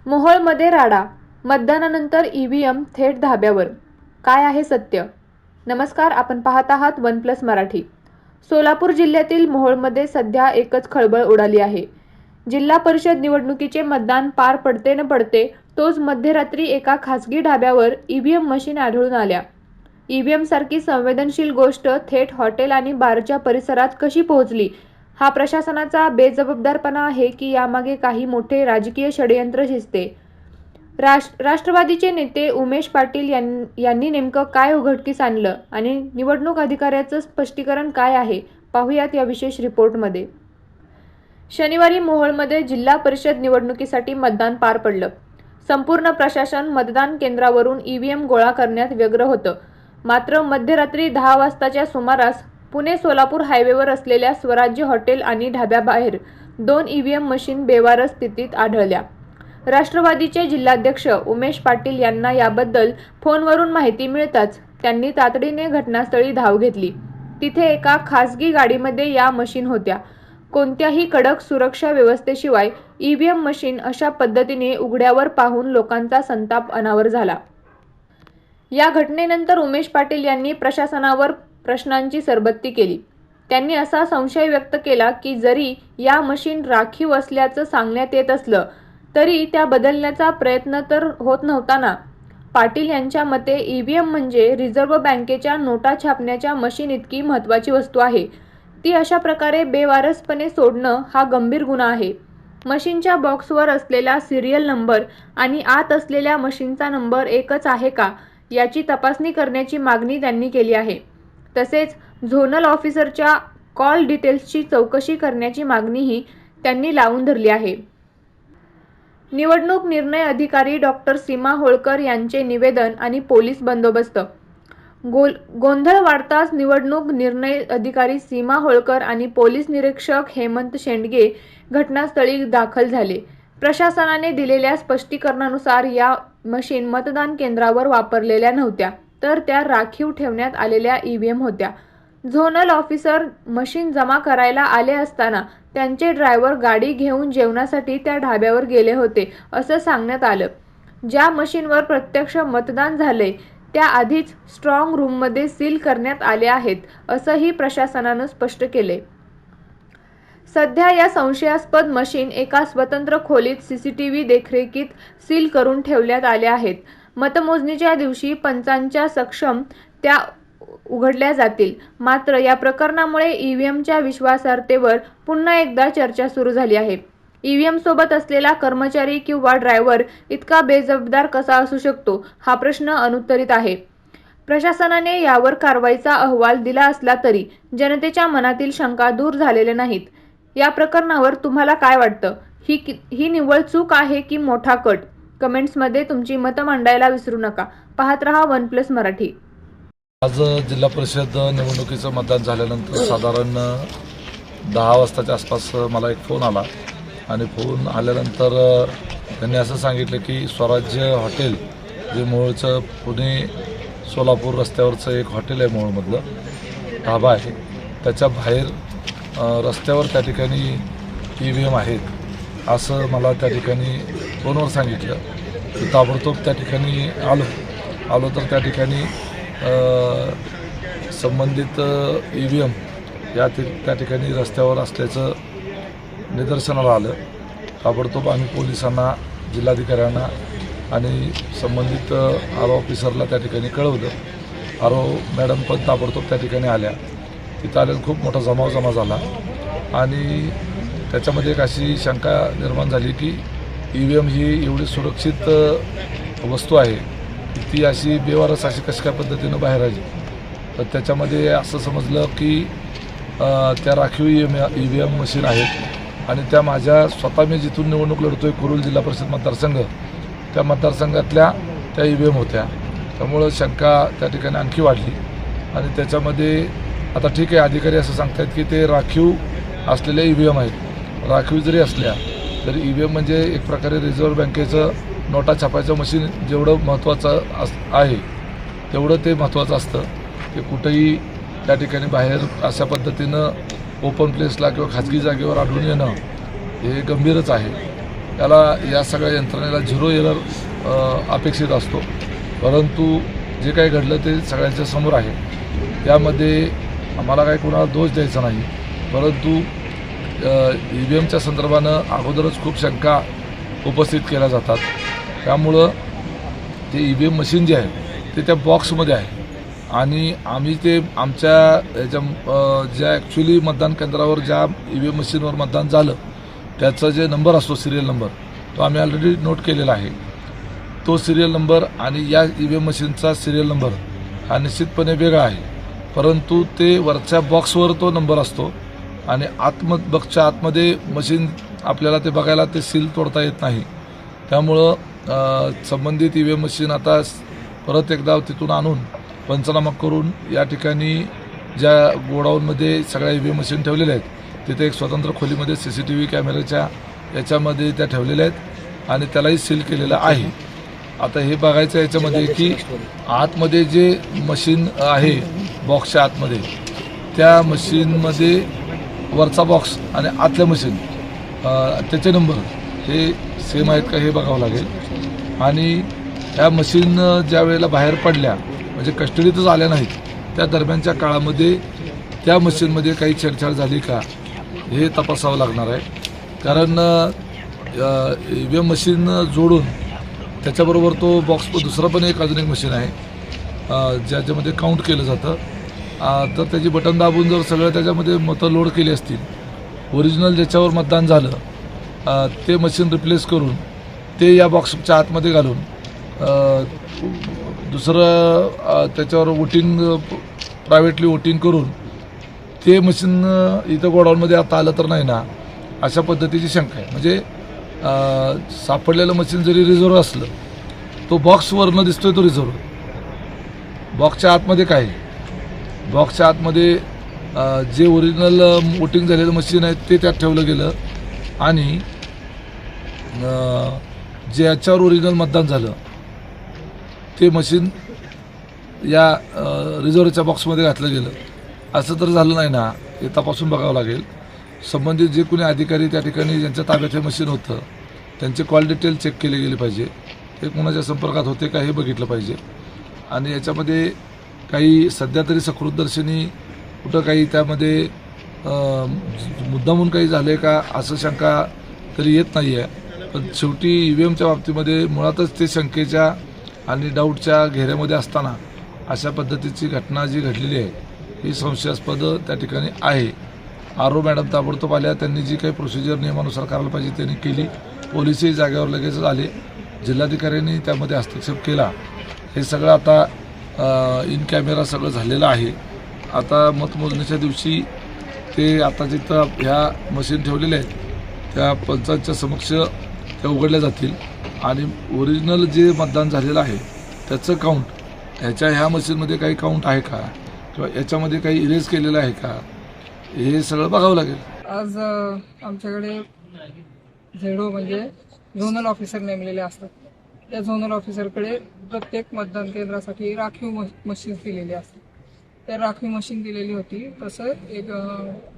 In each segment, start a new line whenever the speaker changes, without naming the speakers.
मोहोळमध्ये राडा, मतदानानंतर ईव्हीएम थेट धाब्यावर. काय आहे सत्य? नमस्कार, आपण पाहत आहात वन प्लस मराठी. सोलापूर जिल्ह्यातील मोहोळमध्ये सध्या एकच खळबळ उडाली आहे. जिल्हा परिषद निवडणुकीचे मतदान पार पडते न पडते तोच मध्यरात्री एका खासगी ढाब्यावर ईव्हीएम मशीन आढळून आल्या. ईव्हीएम सारखी संवेदनशील गोष्ट थेट हॉटेल आणि बारच्या परिसरात कशी पोहोचली? हा प्रशासनाचा बेजबाबदारपणा आहे की यामागे काही मोठे राजकीय षडयंत्र शिजते? राष्ट्रवादीचे नेते उमेश पाटील यांनी नेमकं काय उघडकीस आणलं आणि निवडणूक अधिकाऱ्याचं स्पष्टीकरण काय आहे, पाहूयात या विशेष रिपोर्टमध्ये. शनिवारी मोहोळमध्ये जिल्हा परिषद निवडणुकीसाठी मतदान पार पडलं. संपूर्ण प्रशासन मतदान केंद्रावरून ईव्हीएम गोळा करण्यात व्यग्र होतं. मात्र मध्यरात्री 10 वाजताच्या सुमारास पुणे सोलापूर हायवेवर असलेल्या स्वराज्य हॉटेल आणि ढाब्याबाहेर 2 ईव्हीएम मशीन बेवारस स्थितीत आढळल्या. राष्ट्रवादीचे जिल्हाध्यक्ष उमेश पाटील यांना याबद्दल फोनवरून माहिती मिळताच त्यांनी तातडीने घटनास्थळी धाव घेतली. तिथे एका खासगी गाडीमध्ये या मशीन होत्या. कोणत्याही कडक सुरक्षा व्यवस्थेशिवाय ईव्हीएम मशीन अशा पद्धतीने उघड्यावर पाहून लोकांचा संताप अनावर झाला. या घटनेनंतर उमेश पाटील यांनी प्रशासनावर प्रश्नांची सरबत्ती केली. त्यांनी असा संशय व्यक्त केला की जरी या मशीन राखीव असल्याचं सांगण्यात येत असलं तरी त्या बदलण्याचा प्रयत्न तर होत नव्हता ना. पाटील यांच्या मते ईव्हीएम म्हणजे रिझर्व्ह बँकेच्या नोटा छापण्याच्या मशीन इतकी महत्त्वाची वस्तू आहे. ती अशा प्रकारे बेवारसपणे सोडणं हा गंभीर गुन्हा आहे. मशीनच्या बॉक्सवर असलेला सिरियल नंबर आणि आत असलेल्या मशीनचा नंबर एकच आहे का याची तपासणी करण्याची मागणी त्यांनी केली आहे. तसेच झोनल ऑफिसरच्या कॉल डिटेल्सची चौकशी करण्याची मागणीही त्यांनी लावून धरली आहे. निवडणूक निर्णय अधिकारी डॉक्टर सीमा होळकर यांचे निवेदन आणि पोलीस बंदोबस्त. गोंधळ वाढताच निवडणूक निर्णय अधिकारी सीमा होळकर आणि पोलीस निरीक्षक हेमंत शेंडगे घटनास्थळी दाखल झाले. प्रशासनाने दिलेल्या स्पष्टीकरणानुसार या मशीन मतदान केंद्रावर वापरलेल्या नव्हत्या, तर त्या राखीव ठेवण्यात आलेल्या ईव्हीएम होत्या. झोनल ऑफिसर मशीन जमा करायला आले असताना त्यांचे ड्रायव्हर गाडी घेऊन जेवणासाठी त्या ढाब्यावर गेले होते असं सांगण्यात आलं. ज्या मशीनवर प्रत्यक्ष मतदान झाले त्या आधीच स्ट्रॉंग रूममध्ये सील करण्यात आले आहेत असंही प्रशासनानं स्पष्ट केले. सध्या या संशयास्पद मशीन एका स्वतंत्र खोलीत सीसीटीव्ही देखरेखीत सील करून ठेवण्यात आल्या आहेत. मतमोजणीच्या दिवशी पंचांच्या सक्षम त्या उघडल्या जातील. मात्र या प्रकरणामुळे ईव्हीएमच्या विश्वासार्हतेवर पुन्हा एकदा चर्चा सुरू झाली आहे. ईव्हीएम सोबत असलेला कर्मचारी किंवा ड्रायव्हर इतका बेजबाबदार कसा असू शकतो हा प्रश्न अनुत्तरित आहे. प्रशासनाने यावर कारवाईचा अहवाल दिला असला तरी जनतेच्या मनातील शंका दूर झालेल्या नाहीत. या प्रकरणावर तुम्हाला काय वाटतं? ही निव्वळ चूक आहे की मोठा कट? कमेंट्समध्ये तुमची मतं मांडायला विसरू नका. पाहत रहा वन प्लस मराठी.
आज जिल्हा परिषद निवडणुकीचं मतदान झाल्यानंतर साधारण 10 वाजताच्या आसपास मला एक फोन आला आणि फोन आल्यानंतर त्यांनी असं सांगितलं की स्वराज्य हॉटेल जे मोहोळचं पुणे सोलापूर रस्त्यावरचं एक हॉटेल आहे, मोहोळमधलं ढाबा आहे, त्याच्या बाहेर रस्त्यावर त्या ठिकाणी ईव्हीएम आहेत असं मला त्या ठिकाणी फोनवर सांगितलं. की ताबडतोब त्या ठिकाणी आलो तर त्या ठिकाणी संबंधित ईव्हीएम त्या ठिकाणी रस्त्यावर असल्याचं निदर्शनाला आलं. ताबडतोब आम्ही पोलिसांना, जिल्हाधिकाऱ्यांना आणि संबंधित आरो ऑफिसरला त्या ठिकाणी कळवलं. आरो मॅडम पण ताबडतोब त्या ठिकाणी आल्या. तिथं आल्यानं खूप मोठा जमा झाला आणि त्याच्यामध्ये एक अशी शंका निर्माण झाली की ईव्हीएम ही एवढी सुरक्षित वस्तू आहे की ती अशी बेवारस अशी कशा काय पद्धतीनं बाहेर आली. तर त्याच्यामध्ये असं समजलं की त्या राखीव ईव्हीएम मशीन आहेत आणि त्या माझ्या स्वतः मी जिथून निवडणूक लढतोय कुरुल जिल्हा परिषद मतदारसंघ, त्या मतदारसंघातल्या त्या ईव्हीएम होत्या. त्यामुळं शंका त्या ठिकाणी आणखी वाढली आणि त्याच्यामध्ये आता ठीक आहे, अधिकारी असं सांगतात की ते राखीव असलेल्या ईव्हीएम आहेत. राखीव जरी असल्या तरी ईव्हीएम म्हणजे एक प्रकारे रिझर्व्ह बँकेचं नोटा छापायचं मशीन जेवढं महत्त्वाचं आहे तेवढं ते महत्त्वाचं असतं. ते कुठेही त्या ठिकाणी बाहेर अशा पद्धतीनं ओपन प्लेसला किंवा खाजगी जागेवर आढळून येणं हे गंभीरच आहे. याला या सगळ्या यंत्रणेला झिरो एरर अपेक्षित असतो, परंतु जे काही घडलं ते सगळ्यांच्या समोर आहे. त्यामध्ये आम्हाला काही कोणाला दोष द्यायचा नाही, परंतु EVMच्या संदर्भानं अगोदरच खूप शंका उपस्थित केल्या जातात. त्यामुळं ते EVM मशीन जे आहे ते त्या बॉक्समध्ये आहे आणि आम्ही ते आमच्या याच्या ज्या ॲक्च्युली मतदान केंद्रावर ज्या EVM मशीनवर मतदान झालं त्याचा जे नंबर असतो सिरियल नंबर तो आम्ही ऑलरेडी नोट केलेला आहे. तो सिरियल नंबर आणि या EVM मशीनचा सिरियल नंबर हा निश्चितपणे वेगळा आहे, परंतु ते वरच्या बॉक्सवर तो नंबर असतो आणि बॉक्सच्या आतमध्ये मशीन आपल्याला ते बघायला ते सील तोडता येत नाही. त्यामुळं संबंधित EVM मशीन आता परत एकदा तिथून आणून पंचनामा करून या ठिकाणी ज्या गोडाऊनमध्ये सगळ्या EVM मशीन ठेवलेल्या आहेत तिथे एक स्वतंत्र खोलीमध्ये CCTV कॅमेऱ्याच्या याच्यामध्ये त्या ठेवलेल्या आहेत आणि त्यालाही सील केलेलं आहे. आता हे बघायचं याच्यामध्ये की आतमध्ये जे मशीन आहे बॉक्सच्या आतमध्ये त्या मशीनमध्ये वरचा बॉक्स आणि आतल्या मशीन त्याचे नंबर हे सेम आहेत का हे बघावं लागेल. आणि ह्या मशीन ज्या वेळेला बाहेर पडल्या म्हणजे कस्टडीतच आल्या नाहीत त्या दरम्यानच्या काळामध्ये त्या मशीनमध्ये काही छेडछाड झाली का हे तपासावं लागणार आहे. कारण EVM मशीन जोडून त्याच्याबरोबर तो बॉक्स दुसरं पण अजून एक मशीन आहे ज्याच्यामध्ये काउंट केलं जातं. तर त्याची बटन दाबून जर सगळं त्याच्यामध्ये मतं लोड केली असतील, ओरिजिनल ज्याच्यावर मतदान झालं ते मशीन रिप्लेस करून ते या बॉक्सच्या आतमध्ये घालून दुसरं त्याच्यावर वोटिंग प्रायव्हेटली वोटिंग करून ते मशीन इथं गोडाऊनमध्ये आता आलं तर नाही ना, अशा पद्धतीची शंका आहे. म्हणजे सापडलेलं मशीन जरी रिझर्व्ह असलं तो बॉक्सवरनं दिसतोय तो रिझर्व्ह. बॉक्सच्या आतमध्ये काय बॉक्सच्या आतमध्ये जे ओरिजिनल वोटिंग झालेलं मशीन आहे ते त्यात ठेवलं गेलं आणि जे याच्यावर ओरिजिनल मतदान झालं ते मशीन या रिझर्व्हच्या बॉक्समध्ये घातलं गेलं. असं तर झालं नाही ना, हे तपासून बघावं लागेल. संबंधित जे कोणी अधिकारी त्या ठिकाणी ज्यांच्या ताब्यात हे मशीन होतं त्यांचे कॉल डिटेल चेक केले गेले पाहिजे, ते कोणाच्या संपर्कात होते का हे बघितलं पाहिजे. आणि याच्यामध्ये काही सध्या तरी सकृतदर्शनी कुठं काही त्यामध्ये मुद्दामून काही झाले का असं शंका तरी येत नाही आहे. पण शेवटी EVMच्या बाबतीमध्ये मुळातच ते शंकेच्या आणि डाऊटच्या घेऱ्यामध्ये असताना अशा पद्धतीची घटना जी घडलेली आहे ही संशयास्पद त्या ठिकाणी आहे. RO मॅडम ताबडतोब आल्या, त्यांनी जी काही प्रोसिजर नियमानुसार करायला पाहिजे त्यांनी केली. पोलिसही जागेवर लगेच आले, जिल्हाधिकाऱ्यांनी त्यामध्ये हस्तक्षेप केला. हे सगळं आता इन कॅमेरा सगळं झालेलं आहे. आता मतमोजणीच्या दिवशी ते आता जिथं ह्या मशीन ठेवलेल्या आहेत त्या पंचांच्या समक्ष त्या उघडल्या जातील आणि ओरिजिनल जे मतदान झालेलं आहे त्याचं काउंट ह्या मशीनमध्ये काही काउंट आहे का किंवा याच्यामध्ये काही इरेज केलेलं आहे का हे सगळं बघावं लागेल.
आज आमच्याकडे झेडो म्हणजे झोनल ऑफिसर नेमलेले असतात. त्या झोनल ऑफिसरकडे प्रत्येक मतदान केंद्रासाठी राखीव मशीन दिलेली असते. त्या राखीव मशीन दिलेली होती. तसं एक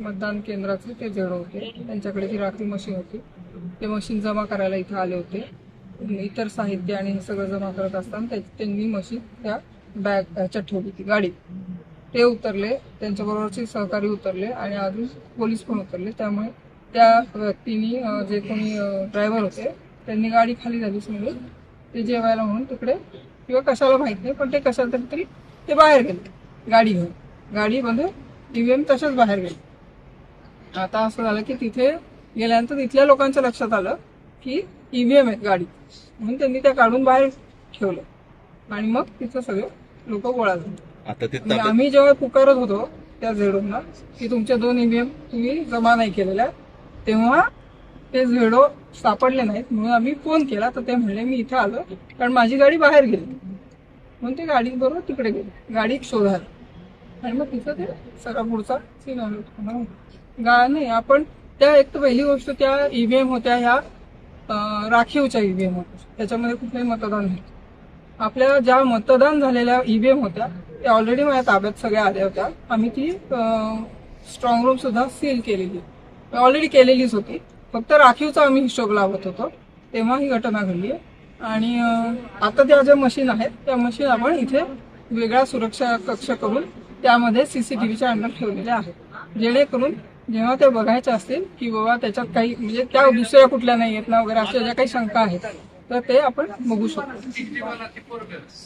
मतदान केंद्राचे ते झेडो होते, त्यांच्याकडे ती राखीव मशीन होती. ते मशीन जमा करायला इथं आले होते. इतर साहित्य आणि हे सगळं जमा करत असताना त्यांनी मशीन त्या बॅग ह्याच्यात ठेवली होती गाडीत. ते उतरले, त्यांच्याबरोबरचे सहकारी उतरले आणि अजून पोलीस पण उतरले. त्यामुळे त्या व्यक्तींनी जे कोणी ड्रायव्हर होते त्यांनी गाडी खाली झाली समजून ते जेवायला म्हणून तिकडे किंवा कशाला माहीत नाही, पण ते कशाला तरी ते बाहेर गेले गाडी घेऊन. गाडीमध्ये EVM तशाच बाहेर गेले. आता असं झालं की तिथे गेल्यानंतर तिथल्या लोकांच्या लक्षात आलं की EVM आहेत गाडी, म्हणून त्यांनी त्या काढून बाहेर ठेवलं आणि मग तिथं सगळे लोक गोळा झाले. आता आम्ही जेव्हा पुकारत होतो त्या झेडोना की तुमच्या 2 EVM तुम्ही जमा नाही केलेल्या, तेव्हा ते झेडो सापडले नाहीत म्हणून आम्ही फोन केला. तर ते म्हणले मी इथे आलो कारण माझी गाडी बाहेर गेली, म्हणून ते गाडी बरोबर तिकडे गेली गाडी शोधायला आणि मग तिथं ते सगळा पुढचा सीन नाही. आपण त्या एक तर पहिली गोष्ट त्या EVM होत्या ह्या राखीवच्या EVM होत्या, त्याच्यामध्ये कुठलंही मतदान नाही. आपल्या ज्या मतदान झालेल्या EVM होत्या त्या ऑलरेडी माझ्या ताब्यात सगळ्या आल्या होत्या. आम्ही ती स्ट्रॉंग रूम सुद्धा सील केलेली ऑलरेडी केलेलीच होती. फक्त राखीवचा आम्ही हिशोब लावत होतो तेव्हा ही घटना घडली आहे. आणि आता त्या ज्या मशीन आहेत त्या मशीन आपण इथे वेगळा सुरक्षा कक्ष करून त्यामध्ये सीसीटीव्हीच्या अंडर ठेवलेले आहेत, जेणेकरून जेव्हा ते बघायचे असतील की बाबा त्याच्यात काही म्हणजे त्या दुसऱ्या कुठल्या नाही आहेत ना वगैरे अशा ज्या काही शंका आहेत तर ते आपण बघू शकतो.